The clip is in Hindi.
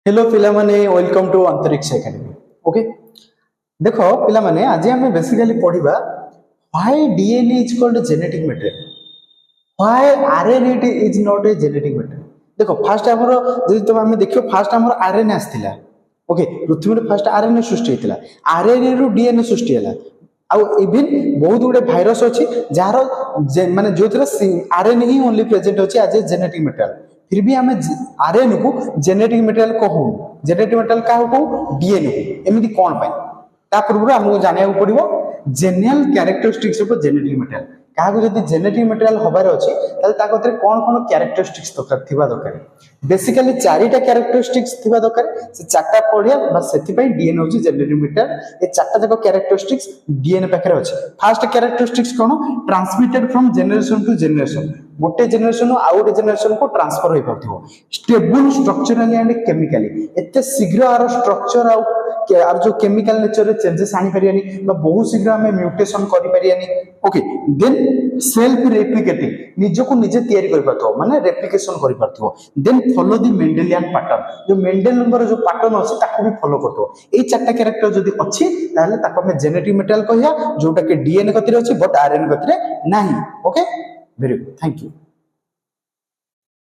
हेलो पिला माने welcome to Antariksh academy. Okay देखो पिला माने आज हम बेसिकली पढ़िबा why DNA is called genetic material, why RNA is not a genetic material. देखो फास्ट हमर जदि तुम हम देखियो फास्ट हमर आरएनए आस्थिला। ओके पृथ्वी रे फास्ट आरएनए सृष्टि हेतिला, आरएनए रु डीएनए सृष्टि हला। आउ इवन बहुत गुडे भाइरस अछि जार माने जोथिरा आरएनए ही ओनली प्रेजेंट अछि एज ए जेनेटिक मटेरियल। फिर भी आम आरएनए को जेनेटिक मटेरियल कहू, जेनेटिक मटेरियल क्या कहू डीएनए को। एमती कौन पाई ता पूर्व आमको जाना पड़ो general characteristics of genetic material. क्या जब जेनेटिक मटेरियल हबार अच्छे ताकि कौन कौन कैरेक्टरिस्टिक्स थिबा दरकार। बेसिकली चारिटा कैरेक्टरिस्टिक्स थिबा दरकार, से चारटा पढ़िया बस से डीएनए होची जेनेटिक मटेरियल। ए चारटा जाक कैरेक्टरिस्टिक्स डीएनए पाखरे अछि। फर्स्ट कैरेक्टरिस्टिक्स कोन transmitted from generation to generation, गोटे जनरेशन आउ गोटे जनरेशन को ट्रांसफर हो पारथिबो। स्टेबल स्ट्रक्चरली एंड केमिकली एते शीघ्र आर स्ट्रक्चर आर जो केमिकल नेचर रे चेंजेस आनी परियानी बा बहुत शीघ्र हमें म्यूटेशन करि परियानी। ओके देन सेल्फ रेप्लिकेटिंग निज को निजे तैयारी करि पारथो माने रेप्लिकेशन करि पारथो। Then follow the Mendelian pattern, जो मेंडेल जो पैटर्न अछि ताको भी फॉलो करथो। ए चारटा कैरेक्टर जदी अछि ताले ताको हमें जेनेटिक मटेरियल कहिया जोटा के डीएनए कतिरे अछि बट आरएनए कतिरे नाही। Okay very good, thank you.